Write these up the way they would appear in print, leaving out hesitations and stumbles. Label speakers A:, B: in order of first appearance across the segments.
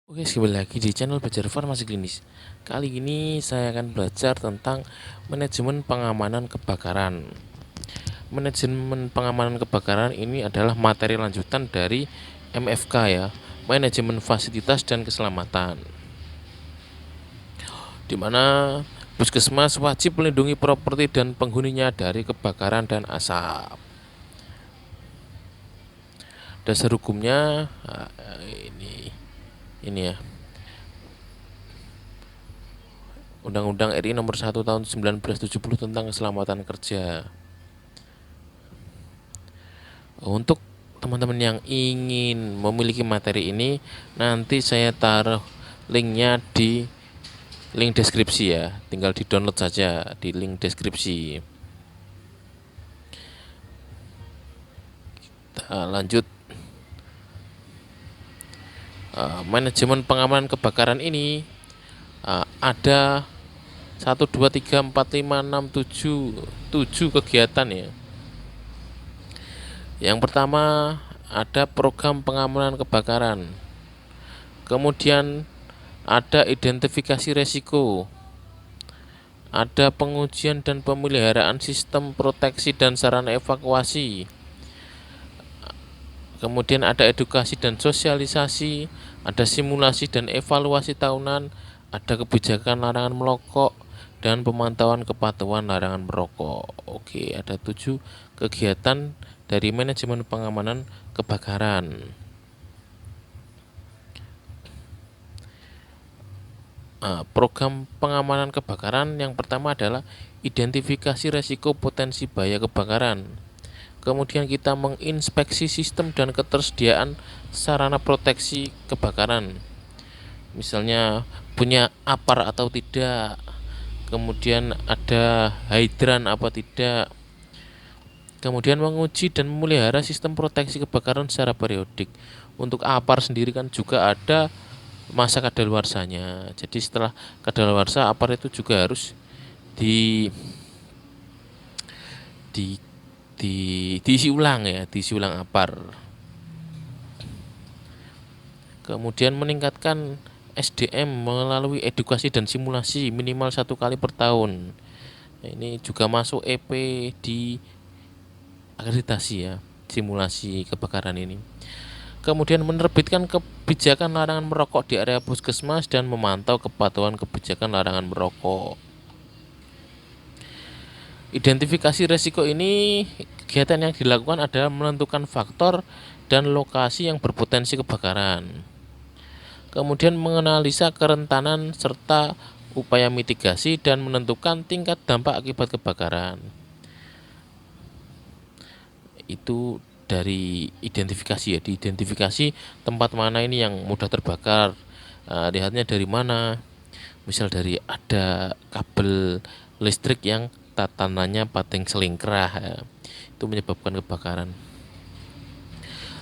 A: Oke, kembali lagi di channel Belajar Farmasi Klinis. Kali ini saya akan belajar tentang manajemen pengamanan kebakaran. Manajemen pengamanan kebakaran ini adalah materi lanjutan dari MFK ya, manajemen fasilitas dan keselamatan. Di mana Puskesmas wajib melindungi properti dan penghuninya dari kebakaran dan asap. Dasar hukumnya ini ya. Undang-Undang RI Nomor 1 Tahun 1970 tentang keselamatan kerja. Untuk teman-teman yang ingin memiliki materi ini, nanti saya taruh linknya di link deskripsi ya. Tinggal di download saja di link deskripsi. Kita lanjut. Manajemen pengamanan kebakaran ini ada 1, 2, 3, 4, 5, 6, 7 kegiatan ya. Yang pertama ada program pengamanan kebakaran. Kemudian ada identifikasi resiko. Ada pengujian dan pemeliharaan sistem proteksi dan sarana evakuasi. Kemudian ada edukasi dan sosialisasi, ada simulasi dan evaluasi tahunan, ada kebijakan larangan merokok, dan pemantauan kepatuhan larangan merokok. Oke, ada 7 kegiatan dari manajemen pengamanan kebakaran. Program pengamanan kebakaran yang pertama adalah identifikasi resiko potensi bahaya kebakaran. Kemudian kita menginspeksi sistem dan ketersediaan sarana proteksi kebakaran. Misalnya punya APAR atau tidak. Kemudian ada hidran apa tidak. Kemudian menguji dan memelihara sistem proteksi kebakaran secara periodik. Untuk APAR sendiri kan juga ada masa kadaluarsanya. Jadi setelah kadaluarsa APAR itu juga harus di di diisi ulang ya, diisi ulang APAR. Kemudian meningkatkan SDM melalui edukasi dan simulasi minimal 1 kali per tahun. Ini juga masuk EP di akreditasi ya, simulasi kebakaran ini. Kemudian menerbitkan kebijakan larangan merokok di area puskesmas dan memantau kepatuhan kebijakan larangan merokok. Identifikasi resiko ini, kegiatan yang dilakukan adalah menentukan faktor dan lokasi yang berpotensi kebakaran. Kemudian menganalisa kerentanan serta upaya mitigasi dan menentukan tingkat dampak akibat kebakaran. Itu dari identifikasi ya, diidentifikasi tempat mana ini yang mudah terbakar. Lihatnya dari mana? Misal dari ada kabel listrik yang tatanannya pating selingkrah ya. Itu menyebabkan kebakaran.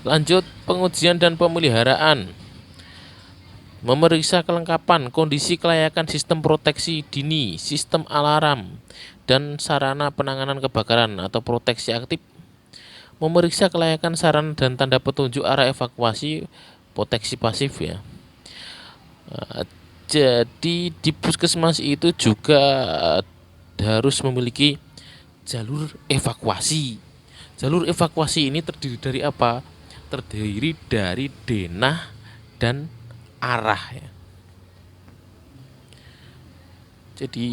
A: Lanjut, pengujian dan pemeliharaan. Memeriksa kelengkapan kondisi kelayakan sistem proteksi dini, sistem alarm, dan sarana penanganan kebakaran atau proteksi aktif. Memeriksa kelayakan sarana dan tanda petunjuk arah evakuasi, proteksi pasif ya. Jadi di puskesmas itu juga harus memiliki jalur evakuasi. Jalur evakuasi ini terdiri dari apa? Terdiri dari denah dan arah ya. Jadi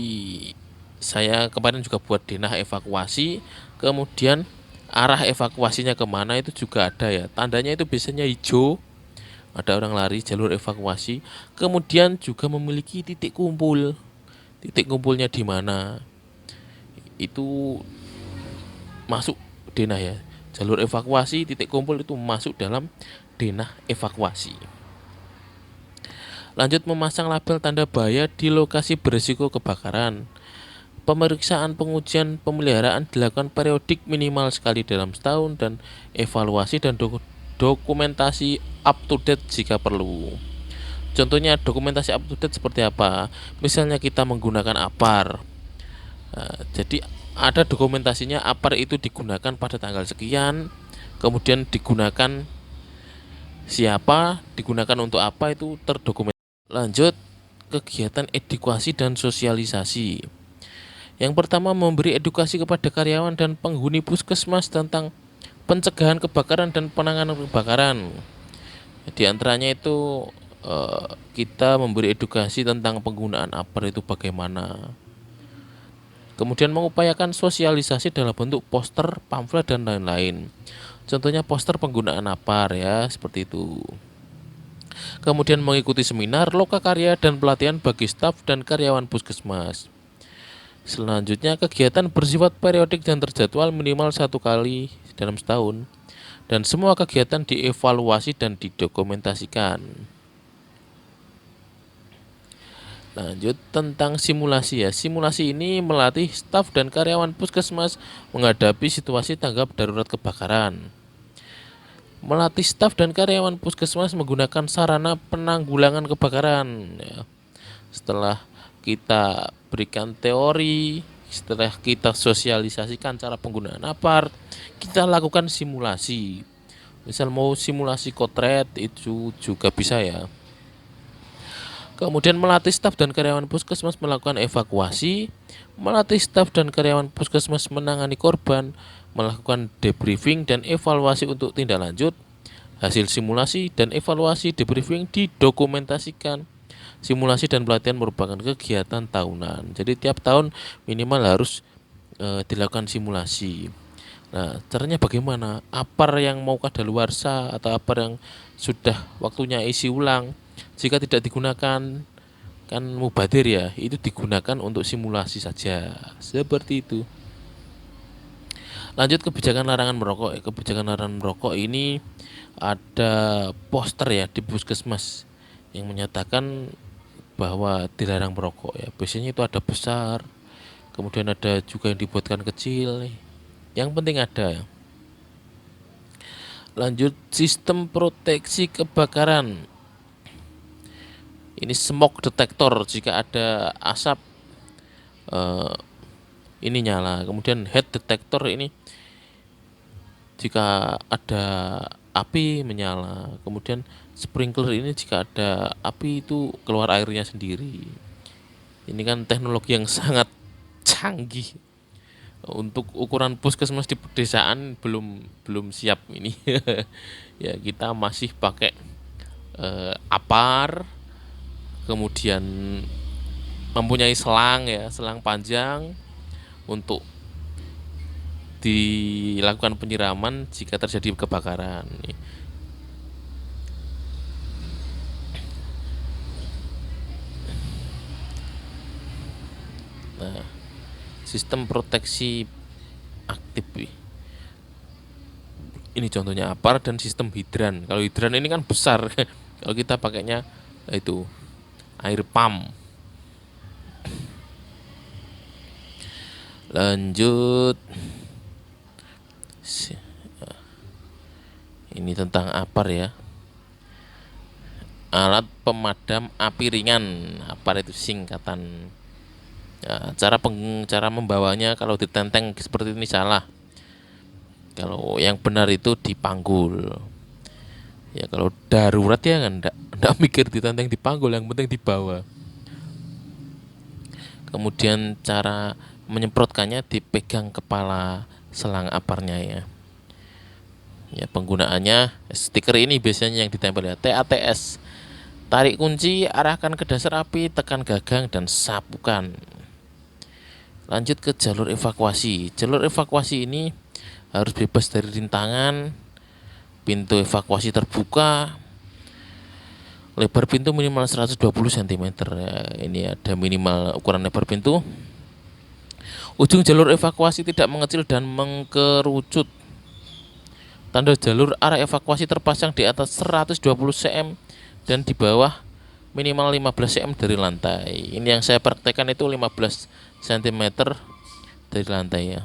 A: saya kemarin juga buat denah evakuasi, kemudian arah evakuasinya kemana itu juga ada ya. Tandanya itu biasanya hijau, ada orang lari jalur evakuasi. Kemudian juga memiliki titik kumpul. Titik kumpulnya di mana? Itu masuk denah ya. Jalur evakuasi, titik kumpul itu masuk dalam denah evakuasi. Lanjut, memasang label tanda bahaya di lokasi berisiko kebakaran. Pemeriksaan, pengujian, pemeliharaan dilakukan periodik minimal sekali dalam setahun dan evaluasi dan dokumentasi up to date jika perlu. Contohnya dokumentasi up to date seperti apa? Misalnya kita menggunakan APAR. Jadi ada dokumentasinya, APAR itu digunakan pada tanggal sekian, kemudian digunakan siapa, digunakan untuk apa itu terdokumentasi. Lanjut, kegiatan edukasi dan sosialisasi. Yang pertama, memberi edukasi kepada karyawan dan penghuni puskesmas tentang pencegahan kebakaran dan penanganan kebakaran. Di antaranya itu kita memberi edukasi tentang penggunaan APAR itu bagaimana. Kemudian mengupayakan sosialisasi dalam bentuk poster, pamflet, dan lain-lain. Contohnya poster penggunaan APAR ya, seperti itu. Kemudian mengikuti seminar, lokakarya, dan pelatihan bagi staf dan karyawan puskesmas. Selanjutnya, kegiatan bersifat periodik dan terjadwal minimal 1 kali dalam setahun. Dan semua kegiatan dievaluasi dan didokumentasikan. Lanjut tentang simulasi ya. Simulasi ini melatih staf dan karyawan puskesmas menghadapi situasi tanggap darurat kebakaran. Melatih staf dan karyawan puskesmas menggunakan sarana penanggulangan kebakaran. Ya. Setelah kita berikan teori, setelah kita sosialisasikan cara penggunaan APAR, kita lakukan simulasi. Misal mau simulasi kotret itu juga bisa ya. Kemudian melatih staf dan karyawan puskesmas melakukan evakuasi, melatih staf dan karyawan puskesmas menangani korban, melakukan debriefing dan evaluasi untuk tindak lanjut. Hasil simulasi dan evaluasi debriefing didokumentasikan. Simulasi dan pelatihan merupakan kegiatan tahunan. Jadi tiap tahun minimal harus dilakukan simulasi. Nah, caranya bagaimana? APAR yang mau kadaluarsa atau APAR yang sudah waktunya isi ulang, jika tidak digunakan kan mubadir ya, itu digunakan untuk simulasi saja. Seperti itu. Lanjut kebijakan larangan merokok. Kebijakan larangan merokok ini ada poster ya di puskesmas yang menyatakan bahwa dilarang merokok ya. Biasanya itu ada besar, kemudian ada juga yang dibuatkan kecil. Yang penting ada ya. Lanjut sistem proteksi kebakaran. Ini smoke detector, jika ada asap ini nyala. Kemudian heat detector ini jika ada api menyala. Kemudian sprinkler ini jika ada api itu keluar airnya sendiri. Ini kan teknologi yang sangat canggih. Untuk ukuran puskesmas di pedesaan belum siap ini. Ya kita masih pakai APAR, kemudian mempunyai selang ya, selang panjang untuk dilakukan penyiraman jika terjadi kebakaran. Nah, sistem proteksi aktif ini contohnya APAR dan sistem hidran. Kalau hidran ini kan besar. Kalau kita pakainya itu air pump. Lanjut, ini tentang APAR ya. Alat pemadam api ringan, APAR itu singkatan. Ya, cara membawanya kalau ditenteng seperti ini salah. Kalau yang benar itu dipanggul. Ya kalau darurat ya kan enggak mikir ditenteng dipanggul, yang penting dibawa. Kemudian cara menyemprotkannya dipegang kepala selang APARnya ya. Ya penggunaannya stiker ini biasanya yang ditempel ya, TATS. Tarik kunci, arahkan ke dasar api, tekan gagang dan sapukan. Lanjut ke jalur evakuasi. Jalur evakuasi ini harus bebas dari rintangan. Pintu evakuasi terbuka. Lebar pintu minimal 120 cm ya. Ini ada minimal ukuran lebar pintu. Ujung jalur evakuasi tidak mengecil dan mengkerucut. Tanda jalur arah evakuasi terpasang di atas 120 cm dan di bawah minimal 15 cm dari lantai. Ini yang saya praktekkan itu 15 cm dari lantai ya.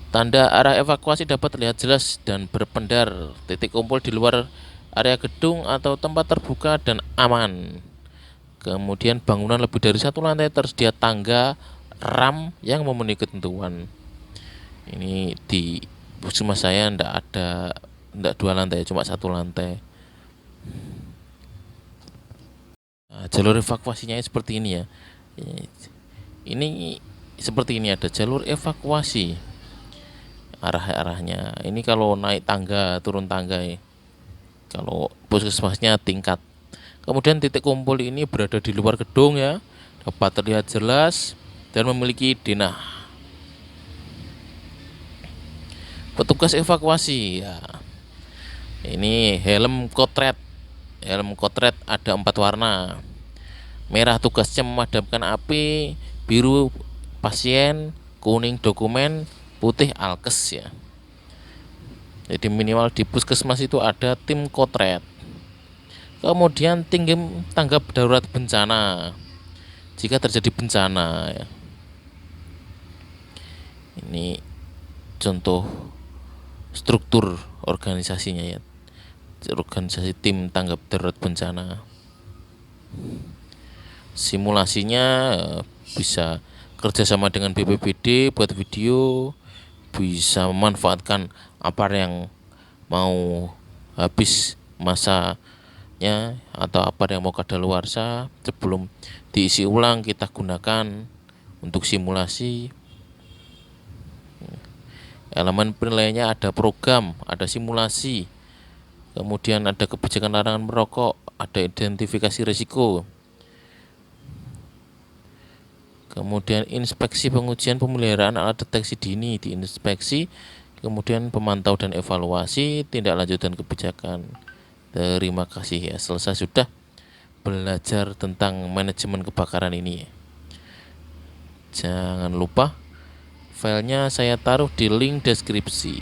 A: Tanda arah evakuasi dapat terlihat jelas dan berpendar. Titik kumpul di luar area gedung atau tempat terbuka dan aman. Kemudian bangunan lebih dari 1 lantai tersedia tangga ram yang memenuhi ketentuan. Ini di puskesmas saya tidak ada enggak 2 lantai, cuma 1 lantai. Nah, jalur evakuasinya seperti ini ya. Ini seperti ini, ada jalur evakuasi arah-arahnya. Ini kalau naik tangga, turun tangga ya. Kalau puskesmasnya tingkat. Kemudian titik kumpul ini berada di luar gedung ya, dapat terlihat jelas dan memiliki denah. Petugas evakuasi ya. Ini helm kotret. Helm kotret ada 4 warna. Merah tugasnya memadamkan api, biru pasien, kuning dokumen, putih alkes ya. Jadi minimal di puskesmas itu ada tim kotret. Kemudian tinggi tanggap darurat bencana jika terjadi bencana ya. Ini contoh struktur organisasinya ya. Organisasi tim tanggap darurat bencana. Simulasinya bisa kerjasama dengan BPBD buat video, bisa memanfaatkan apa yang mau habis masanya atau apa yang mau kadaluarsa, sebelum diisi ulang kita gunakan untuk simulasi. Elemen penilaiannya ada program, ada simulasi, kemudian ada kebijakan larangan merokok, ada identifikasi risiko, kemudian inspeksi pengujian pemeliharaan alat deteksi dini diinspeksi, kemudian pemantau dan evaluasi, tindak lanjut dan kebijakan. Terima kasih ya, selesai sudah belajar tentang manajemen kebakaran ini. Jangan lupa filenya saya taruh di link deskripsi.